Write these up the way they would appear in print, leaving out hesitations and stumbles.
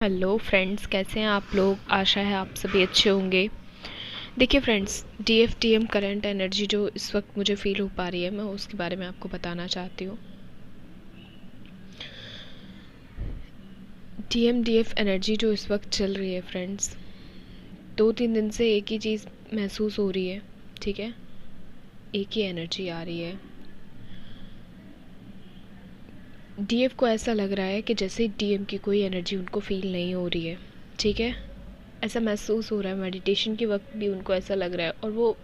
Hello friends, कैसे हैं आप लोग। आशा है आप सभी अच्छे होंगे। देखिए फ्रेंड्स, डीएफटीएम करंट एनर्जी जो इस वक्त मुझे फील हो पा रही है, मैं उसके बारे में आपको बताना चाहती हूँ। डीएफ एनर्जी जो इस वक्त चल रही है फ्रेंड्स, 2-3 दिन से एक ही चीज़ महसूस हो रही है। ठीक है, एक ही एनर्जी आ रही है। डीएफ को ऐसा लग रहा है कि जैसे डीएम की कोई एनर्जी उनको फील नहीं हो रही है। ठीक है, ऐसा महसूस हो रहा है। मेडिटेशन के वक्त भी उनको ऐसा लग रहा है, और वो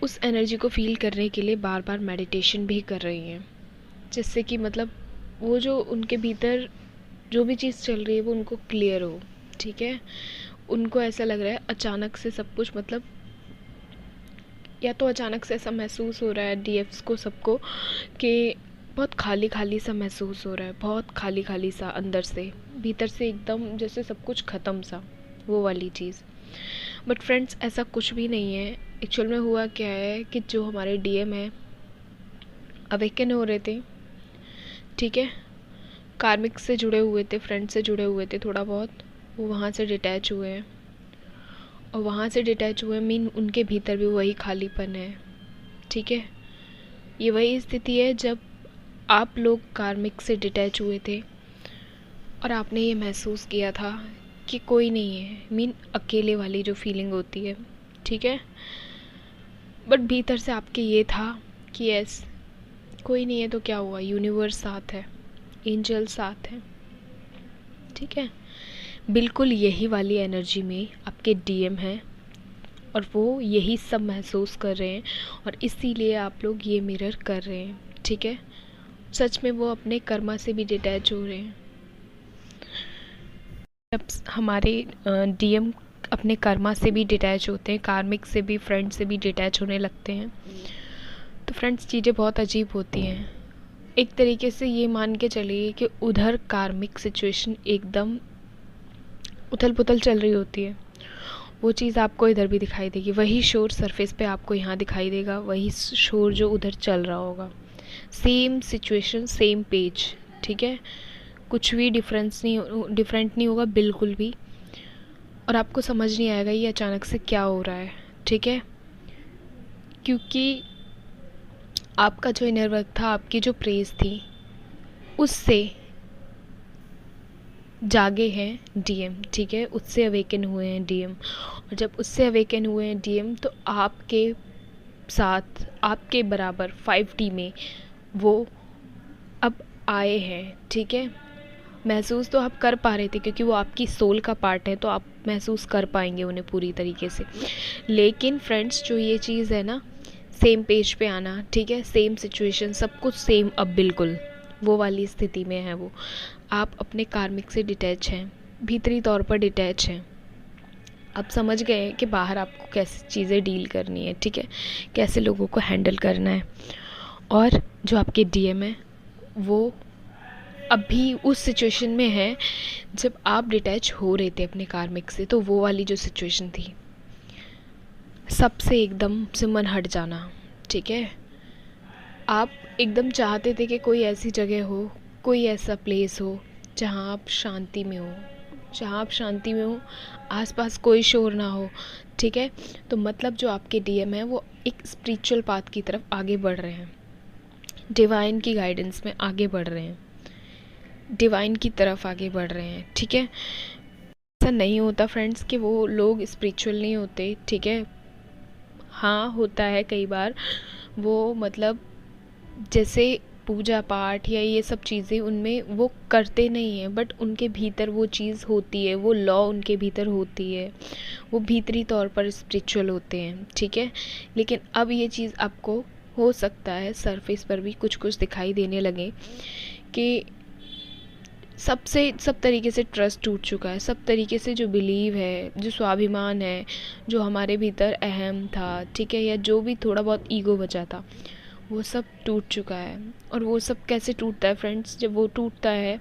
उस एनर्जी को फील करने के लिए बार बार मेडिटेशन भी कर रही हैं, जिससे कि मतलब वो जो उनके भीतर जो भी चीज़ चल रही है वो उनको क्लियर हो। ठीक है, उनको ऐसा लग रहा है अचानक से सब कुछ, मतलब या तो अचानक से ऐसा महसूस हो रहा है डीएफ्स को सबको कि बहुत खाली खाली सा महसूस हो रहा है, बहुत खाली खाली सा, अंदर से भीतर से एकदम जैसे सब कुछ ख़त्म सा, वो वाली चीज़। बट फ्रेंड्स, ऐसा कुछ भी नहीं है। एक्चुअल में हुआ क्या है कि जो हमारे डीएम है अवेकन हो रहे थे। ठीक है, कार्मिक से जुड़े हुए थे, फ्रेंड से जुड़े हुए थे थोड़ा बहुत, वो वहाँ से डिटैच हुए हैं। और वहाँ से डिटैच हुए मीन उनके भीतर भी वही खालीपन है। ठीक है, ये वही स्थिति है जब आप लोग कार्मिक से डिटैच हुए थे और आपने ये महसूस किया था कि कोई नहीं है, मीन अकेले वाली जो फीलिंग होती है। ठीक है, बट भीतर से आपके ये था कि यस, कोई नहीं है तो क्या हुआ, यूनिवर्स साथ है, एंजल साथ है। ठीक है, बिल्कुल यही वाली एनर्जी में आपके डीएम हैं, और वो यही सब महसूस कर रहे हैं, और इसीलिए आप लोग ये मिरर कर रहे हैं। ठीक है, सच में वो अपने कर्मा से भी डिटैच हो रहे हैं। जब हमारे डीएम अपने कर्मा से भी डिटैच होते हैं, कार्मिक से भी, फ्रेंड से भी डिटैच होने लगते हैं, तो फ्रेंड्स चीज़ें बहुत अजीब होती हैं। एक तरीके से ये मान के चलिए कि उधर कार्मिक सिचुएशन एकदम उथल पुथल चल रही होती है, वो चीज़ आपको इधर भी दिखाई देगी। वही शोर सरफेस पे आपको यहाँ दिखाई देगा, वही शोर जो उधर चल रहा होगा। Same situation, same page. ठीक है, कुछ भी डिफरेंट नहीं होगा बिल्कुल भी, और आपको समझ नहीं आएगा ये अचानक से क्या हो रहा है। ठीक है, क्योंकि आपका जो इनर वर्क था, आपकी जो प्रेज थी, उससे जागे हैं डीएम। ठीक है, उससे अवेकन हुए हैं डीएम, और जब उससे अवेकन हुए हैं डीएम, तो आपके साथ, आपके बराबर 5D में वो अब आए हैं। ठीक है, महसूस तो आप कर पा रहे थे क्योंकि वो आपकी सोल का पार्ट है, तो आप महसूस कर पाएंगे उन्हें पूरी तरीके से। लेकिन फ्रेंड्स, जो ये चीज़ है ना, सेम पेज पे आना, ठीक है, सेम सिचुएशन, सब कुछ सेम, अब बिल्कुल वो वाली स्थिति में है वो। आप अपने कार्मिक से डिटैच हैं, भीतरी तौर पर डिटैच हैं। आप समझ गए हैं कि बाहर आपको कैसे चीज़ें डील करनी है। ठीक है, कैसे लोगों को हैंडल करना है। और जो आपके डीएम है वो अभी उस सिचुएशन में है जब आप डिटैच हो रहे थे अपने कार्मिक से, तो वो वाली जो सिचुएशन थी, सबसे एकदम से मन हट जाना। ठीक है, आप एकदम चाहते थे कि कोई ऐसी जगह हो, कोई ऐसा प्लेस हो जहाँ आप शांति में हो, जहाँ आप शांति में हो, आसपास कोई शोर ना हो। ठीक है, तो मतलब जो आपके डीएम है वो एक स्पिरिचुअल पाथ की तरफ आगे बढ़ रहे हैं, डिवाइन की गाइडेंस में आगे बढ़ रहे हैं, डिवाइन की तरफ आगे बढ़ रहे हैं। ठीक है, ऐसा नहीं होता फ्रेंड्स कि वो लोग स्पिरिचुअल नहीं होते। ठीक है, हाँ होता है कई बार, वो मतलब जैसे पूजा पाठ या ये सब चीज़ें उनमें वो करते नहीं हैं, बट उनके भीतर वो चीज़ होती है, वो लॉ उनके भीतर होती है, वो भीतरी तौर पर स्पिरिचुअल होते हैं। ठीक है, लेकिन अब ये चीज़ आपको हो सकता है सरफेस पर भी कुछ कुछ दिखाई देने लगे कि सब तरीके से ट्रस्ट टूट चुका है, सब तरीके से जो बिलीव है, जो स्वाभिमान है, जो हमारे भीतर अहम था, ठीक है, या जो भी थोड़ा बहुत ईगो बचा था, वो सब टूट चुका है। और वो सब कैसे टूटता है फ्रेंड्स, जब वो टूटता है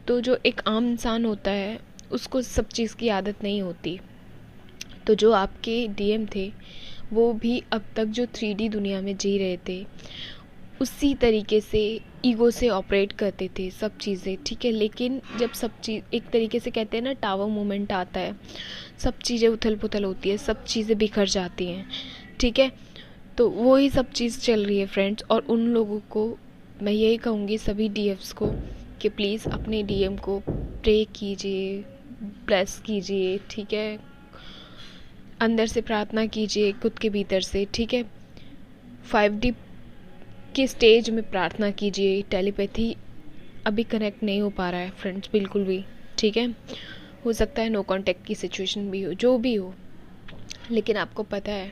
तो जो एक आम इंसान होता है उसको सब चीज़ की आदत नहीं होती। तो जो आपके डीएम थे वो भी अब तक जो 3D दुनिया में जी रहे थे, उसी तरीके से ईगो से ऑपरेट करते थे सब चीज़ें, ठीक है। लेकिन जब सब चीज़ एक तरीके से कहते हैं ना, टावर मोमेंट आता है, सब चीज़ें उथल पुथल होती है, सब चीज़ें बिखर जाती हैं, ठीक है। तो वो ही सब चीज़ चल रही है फ्रेंड्स। और उन लोगों को मैं यही कहूँगी, सभी डीएफ्स को, कि प्लीज़ अपने डीएम को प्रे कीजिए, ब्लेस कीजिए, ठीक है। अंदर से प्रार्थना कीजिए, खुद के भीतर से, ठीक है। 5D के स्टेज में प्रार्थना कीजिए। टेलीपैथी अभी कनेक्ट नहीं हो पा रहा है फ्रेंड्स, बिल्कुल भी, ठीक है। हो सकता है नो कांटेक्ट की सिचुएशन भी हो, जो भी हो, लेकिन आपको पता है,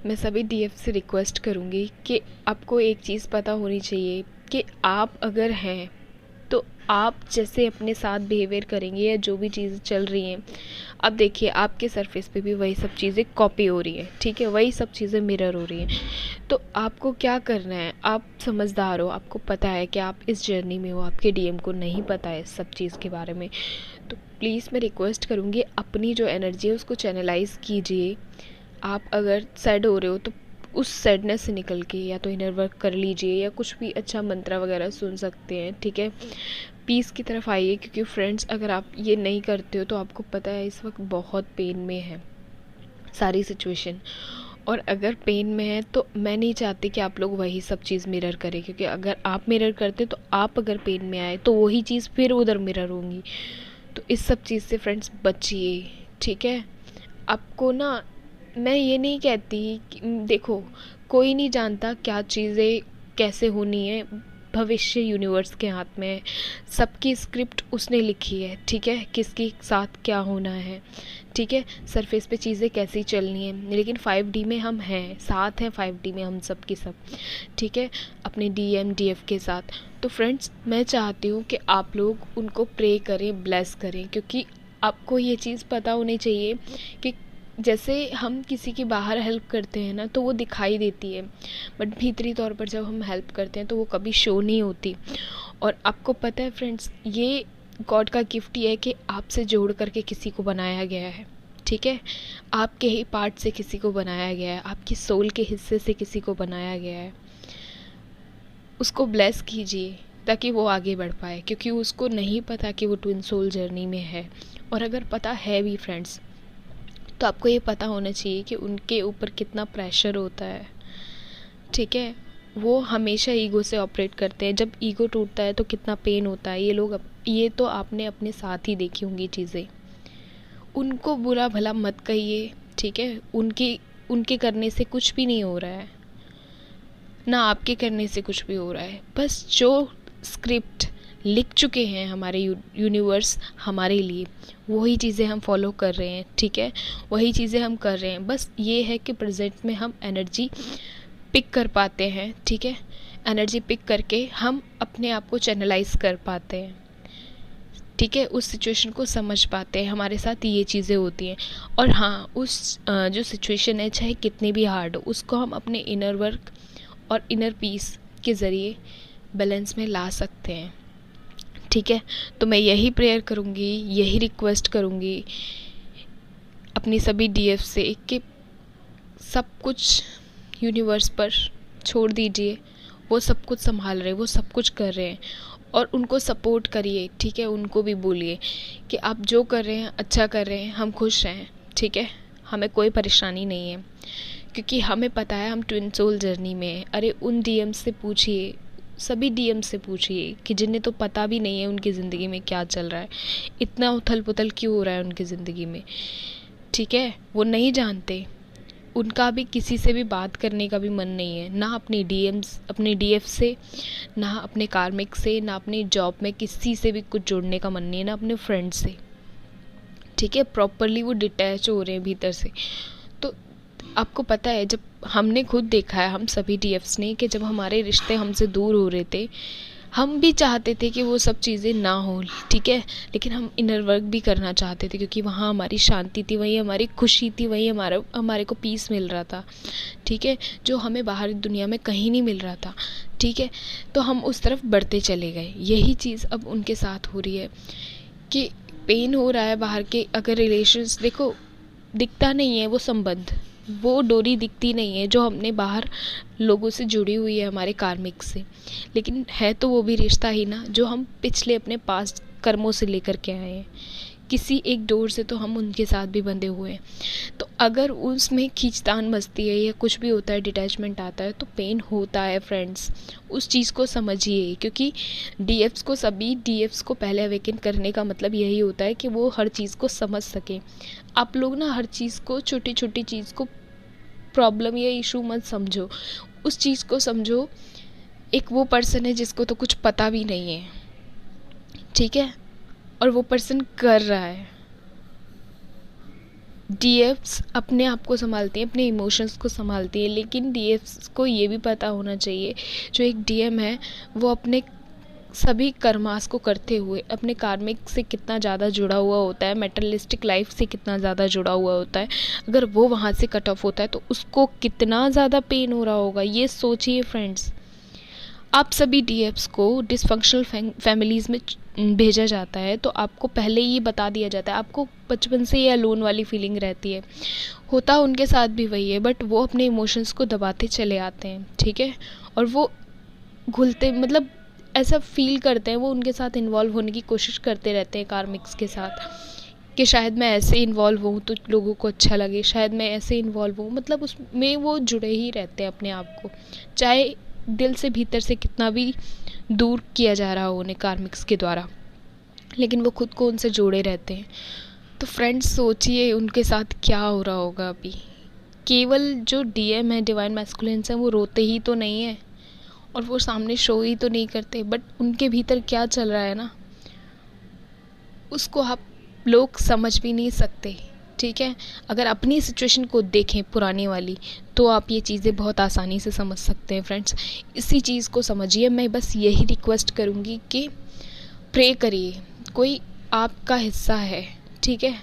मैं सभी डीएफ से रिक्वेस्ट करूँगी कि आपको एक चीज़ पता होनी चाहिए कि आप अगर हैं तो आप जैसे अपने साथ बिहेवियर करेंगे या जो भी चीज़ें चल रही हैं, अब देखिए आपके सरफेस पे भी वही सब चीज़ें कॉपी हो रही हैं, ठीक है, वही सब चीज़ें मिरर हो रही हैं। तो आपको क्या करना है, आप समझदार हो, आपको पता है कि आप इस जर्नी में हो, आपके डीएम को नहीं पता है सब चीज़ के बारे में। तो प्लीज़ मैं रिक्वेस्ट करूँगी, अपनी जो एनर्जी है उसको चैनलाइज कीजिए। आप अगर सैड हो रहे हो तो उस सैडनेस से निकल के या तो इनर वर्क कर लीजिए या कुछ भी अच्छा मंत्रा वगैरह सुन सकते हैं, ठीक है। पीस की तरफ आइए, क्योंकि फ्रेंड्स अगर आप ये नहीं करते हो तो आपको पता है इस वक्त बहुत पेन में है सारी सिचुएशन। और अगर पेन में है तो मैं नहीं चाहती कि आप लोग वही सब चीज़ मिरर करें, क्योंकि अगर आप मिरर करते तो आप अगर पेन में आए तो वही चीज़ फिर उधर मिरर होंगी। तो इस सब चीज़ से फ्रेंड्स बचिए, ठीक है। आपको ना, मैं ये नहीं कहती कि देखो, कोई नहीं जानता क्या चीज़ें कैसे होनी है, भविष्य यूनिवर्स के हाथ में है। सबकी स्क्रिप्ट उसने लिखी है, ठीक है, किसके साथ क्या होना है, ठीक है। सरफेस पे चीज़ें कैसी चलनी है, लेकिन 5D में हम हैं, साथ हैं 5D में हम सब की सब, ठीक है, अपने डीएम डीएफ के साथ। तो फ्रेंड्स मैं चाहती हूँ कि आप लोग उनको प्रे करें, ब्लेस करें, क्योंकि आपको ये चीज़ पता होनी चाहिए कि जैसे हम किसी की बाहर हेल्प करते हैं ना तो वो दिखाई देती है, बट भीतरी तौर पर जब हम हेल्प करते हैं तो वो कभी शो नहीं होती। और आपको पता है फ्रेंड्स, ये गॉड का गिफ्ट ही है कि आपसे जोड़ करके किसी को बनाया गया है, ठीक है। आपके ही पार्ट से किसी को बनाया गया है, आपकी सोल के हिस्से से किसी को बनाया गया है। उसको ब्लेस कीजिए ताकि वो आगे बढ़ पाए, क्योंकि उसको नहीं पता कि वो ट्विन सोल जर्नी में है। और अगर पता है भी फ्रेंड्स, तो आपको ये पता होना चाहिए कि उनके ऊपर कितना प्रेशर होता है, ठीक है। वो हमेशा ईगो से ऑपरेट करते हैं, जब ईगो टूटता है तो कितना पेन होता है, ये तो आपने अपने साथ ही देखी होंगी चीज़ें। उनको बुरा भला मत कहिए, ठीक है। उनके करने से कुछ भी नहीं हो रहा है, ना आपके करने से कुछ भी हो रहा है। बस जो स्क्रिप्ट लिख चुके हैं हमारे यूनिवर्स हमारे लिए, वही चीज़ें हम फॉलो कर रहे हैं, ठीक है, वही चीज़ें हम कर रहे हैं। बस ये है कि प्रेजेंट में हम एनर्जी पिक कर पाते हैं, ठीक है। एनर्जी पिक करके हम अपने आप को चैनलाइज कर पाते हैं, ठीक है, उस सिचुएशन को समझ पाते हैं। हमारे साथ ये चीज़ें होती हैं। और हाँ, उस जो सिचुएशन है चाहे कितनी भी हार्ड हो, उसको हम अपने इनर वर्क और इनर पीस के ज़रिए बैलेंस में ला सकते हैं, ठीक है। तो मैं यही प्रेयर करूँगी, यही रिक्वेस्ट करूँगी अपनी सभी डीएफ से कि सब कुछ यूनिवर्स पर छोड़ दीजिए। वो सब कुछ संभाल रहे हैं, वो सब कुछ कर रहे हैं, और उनको सपोर्ट करिए, ठीक है। उनको भी बोलिए कि आप जो कर रहे हैं अच्छा कर रहे हैं, हम खुश हैं, ठीक है, हमें कोई परेशानी नहीं है, क्योंकि हमें पता है हम ट्विन सोल जर्नी में हैं। अरे उन डीएम से पूछिए, सभी डीएम से पूछिए कि जिन्हें तो पता भी नहीं है उनकी ज़िंदगी में क्या चल रहा है, इतना उथल पुथल क्यों हो रहा है उनकी ज़िंदगी में, ठीक है। वो नहीं जानते, उनका भी किसी से भी बात करने का भी मन नहीं है, ना अपने डीएफ से, ना अपने कार्मिक से, ना अपनी जॉब में किसी से भी कुछ जोड़ने का मन नहीं है, ना अपने फ्रेंड से, ठीक है। प्रॉपरली वो डिटैच हो रहे हैं भीतर से। तो आपको पता है, जब हमने खुद देखा है, हम सभी डीएफ्स ने, कि जब हमारे रिश्ते हमसे दूर हो रहे थे, हम भी चाहते थे कि वो सब चीज़ें ना हो, ठीक है, लेकिन हम इनर वर्क भी करना चाहते थे, क्योंकि वहाँ हमारी शांति थी, वहीं हमारी खुशी थी, वहीं हमारे को पीस मिल रहा था, ठीक है, जो हमें बाहरी दुनिया में कहीं नहीं मिल रहा था, ठीक है। तो हम उस तरफ बढ़ते चले गए। यही चीज़ अब उनके साथ हो रही है कि पेन हो रहा है बाहर के, अगर रिलेशंस देखो, दिखता नहीं है वो संबंध, वो डोरी दिखती नहीं है जो हमने बाहर लोगों से जुड़ी हुई है हमारे कार्मिक से, लेकिन है तो वो भी रिश्ता ही ना जो हम पिछले अपने पास्ट कर्मों से लेकर के आए हैं। किसी एक डोर से तो हम उनके साथ भी बंधे हुए हैं। तो अगर उसमें खींचतान मचती है या कुछ भी होता है, डिटैचमेंट आता है, तो पेन होता है फ्रेंड्स। उस चीज़ को समझिए, क्योंकि डीएफ्स को पहले अवेकन करने का मतलब यही होता है कि वो हर चीज़ को समझ सकें। आप लोग ना हर चीज़ को, छोटी छोटी चीज़ को प्रॉब्लम या इशू मत समझो, उस चीज़ को समझो एक वो पर्सन है जिसको तो कुछ पता भी नहीं है, ठीक है, और वो पर्सन कर रहा है। डीएफ्स अपने आप को संभालती हैं, अपने इमोशंस को संभालती है, लेकिन डीएफ्स को ये भी पता होना चाहिए, जो एक डीएम है वो अपने सभी कर्मास को करते हुए अपने कार्मिक से कितना ज़्यादा जुड़ा हुआ होता है, मेटरलिस्टिक लाइफ से कितना ज़्यादा जुड़ा हुआ होता है। अगर वो वहाँ से कट ऑफ होता है तो उसको कितना ज़्यादा पेन हो रहा होगा, ये सोचिए फ्रेंड्स। आप सभी डीएफ्स को डिसफंक्शनल फैमिलीज़ में भेजा जाता है, तो आपको पहले ही बता दिया जाता है, आपको बचपन से ये अलोन वाली फीलिंग रहती है। होता उनके साथ भी वही है, बट वो अपने इमोशंस को दबाते चले आते हैं, ठीक है, और वो घुलते, मतलब ऐसा फील करते हैं, वो उनके साथ इन्वॉल्व होने की कोशिश करते रहते हैं कार्मिक्स के साथ, कि शायद मैं ऐसे इन्वॉल्व हूँ तो लोगों को अच्छा लगे, शायद मैं ऐसे इन्वॉल्व हूँ, मतलब उसमें वो जुड़े ही रहते हैं अपने आप को, चाहे दिल से भीतर से कितना भी दूर किया जा रहा हो उन्हें कार्मिक्स के द्वारा, लेकिन वो खुद को उनसे जोड़े रहते हैं। तो फ्रेंड्स सोचिए उनके साथ क्या हो रहा होगा अभी। केवल जो डीएम है, डिवाइन मैस्कुलिन्स हैं, वो रोते ही तो नहीं है और वो सामने शो ही तो नहीं करते, बट उनके भीतर क्या चल रहा है ना, उसको आप लोग समझ भी नहीं सकते, ठीक है। अगर अपनी सिचुएशन को देखें पुरानी वाली, तो आप ये चीज़ें बहुत आसानी से समझ सकते हैं फ्रेंड्स। इसी चीज़ को समझिए। मैं बस यही रिक्वेस्ट करूँगी कि प्रे करिए, कोई आपका हिस्सा है, ठीक है।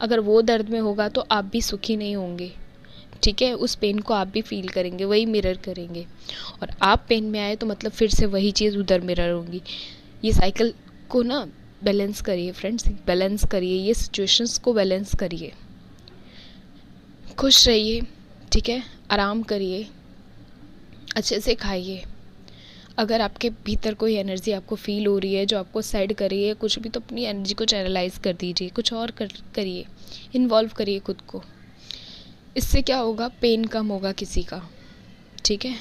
अगर वो दर्द में होगा तो आप भी सुखी नहीं होंगे, ठीक है, उस पेन को आप भी फील करेंगे, वही मिरर करेंगे, और आप पेन में आए तो मतलब फिर से वही चीज़ उधर मिरर होंगी। ये साइकिल को ना बैलेंस करिए फ्रेंड्स, बैलेंस करिए, ये सिचुएशंस को बैलेंस करिए, खुश रहिए, ठीक है, आराम करिए, अच्छे से खाइए। अगर आपके भीतर कोई एनर्जी आपको फील हो रही है जो आपको सैड कर रही है कुछ भी, तो अपनी एनर्जी को चैनलाइज कर दीजिए, कुछ और करिए, इन्वॉल्व करिए खुद को। इससे क्या होगा, पेन कम होगा किसी का, ठीक है।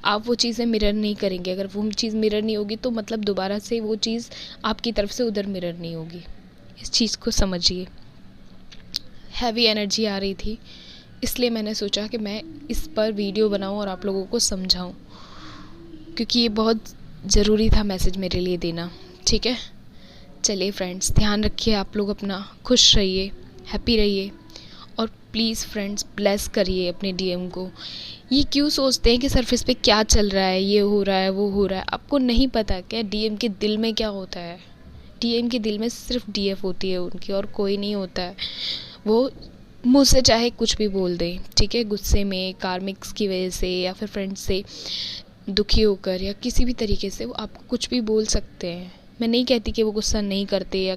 आप वो चीज़ें मिरर नहीं करेंगे, अगर वो चीज़ मिरर नहीं होगी तो मतलब दोबारा से वो चीज़ आपकी तरफ से उधर मिरर नहीं होगी। इस चीज़ को समझिए। हैवी एनर्जी आ रही थी, इसलिए मैंने सोचा कि मैं इस पर वीडियो बनाऊं और आप लोगों को समझाऊं, क्योंकि ये बहुत ज़रूरी था मैसेज मेरे लिए देना, ठीक है। चलिए फ्रेंड्स, ध्यान रखिए आप लोग अपना, खुश रहिए, हैप्पी रहिए, और प्लीज़ फ्रेंड्स ब्लेस करिए अपने डीएम को। ये क्यों सोचते हैं कि सरफेस पे क्या चल रहा है, ये हो रहा है, वो हो रहा है, आपको नहीं पता क्या डीएम के दिल में क्या होता है। डीएम के दिल में सिर्फ डीएफ होती है उनकी, और कोई नहीं होता है। वो मुँह से चाहे कुछ भी बोल दे, ठीक है, गुस्से में, कार्मिक्स की वजह से, या फिर फ्रेंड्स से दुखी होकर, या किसी भी तरीके से वो आपको कुछ भी बोल सकते हैं। मैं नहीं कहती कि वो गुस्सा नहीं करते या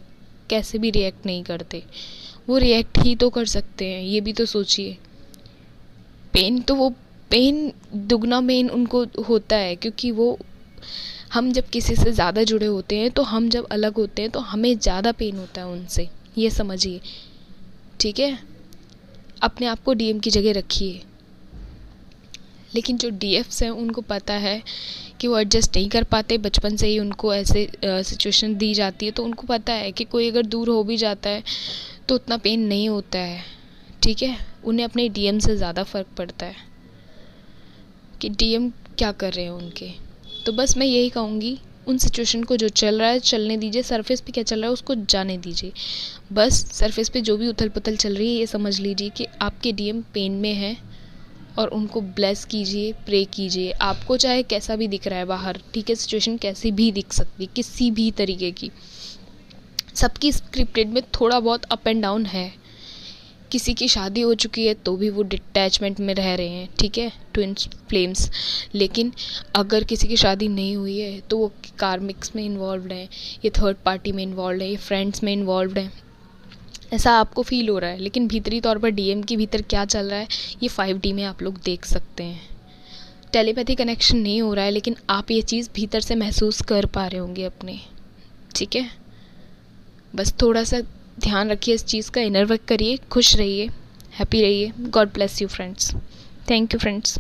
कैसे भी रिएक्ट नहीं करते, वो रिएक्ट ही तो कर सकते हैं, ये भी तो सोचिए। पेन दुगना पेन उनको होता है, क्योंकि वो, हम जब किसी से ज़्यादा जुड़े होते हैं तो हम जब अलग होते हैं तो हमें ज़्यादा पेन होता है उनसे, ये समझिए, ठीक है। अपने आप को डीएम की जगह रखिए। लेकिन जो डीएफ्स हैं उनको पता है कि वो एडजस्ट नहीं कर पाते, बचपन से ही उनको ऐसे सिचुएशन दी जाती है, तो उनको पता है कि कोई अगर दूर हो भी जाता है तो उतना पेन नहीं होता है, ठीक है। उन्हें अपने डीएम से ज़्यादा फ़र्क पड़ता है कि डीएम क्या कर रहे हैं उनके। तो बस मैं यही कहूँगी, उन सिचुएशन को जो चल रहा है चलने दीजिए, सरफेस पे क्या चल रहा है उसको जाने दीजिए। बस सरफेस पे जो भी उथल पुथल चल रही है ये समझ लीजिए कि आपके डीएम पेन में है, और उनको ब्लेस कीजिए, प्रे कीजिए। आपको चाहे कैसा भी दिख रहा है बाहर, ठीक है, सिचुएशन कैसी भी दिख सकती, किसी भी तरीके की, सबकी स्क्रिप्टेड में थोड़ा बहुत अप एंड डाउन है। किसी की शादी हो चुकी है तो भी वो डिटैचमेंट में रह रहे हैं, ठीक है, ट्विन फ्लेम्स। लेकिन अगर किसी की शादी नहीं हुई है तो वो कार्मिक्स में इन्वॉल्व हैं, ये थर्ड पार्टी में इन्वॉल्व है, ये फ्रेंड्स में इन्वॉल्व हैं। ऐसा आपको फील हो रहा है, लेकिन भीतरी तौर पर डीएम के भीतर क्या चल रहा है ये 5D में आप लोग देख सकते हैं। टेलीपैथी कनेक्शन नहीं हो रहा है, लेकिन आप ये चीज़ भीतर से महसूस कर पा रहे होंगे अपने। ठीक है, बस थोड़ा सा ध्यान रखिए इस चीज़ का, इनर वर्क करिए, खुश रहिए, हैप्पी रहिए। God bless you friends. Thank you friends.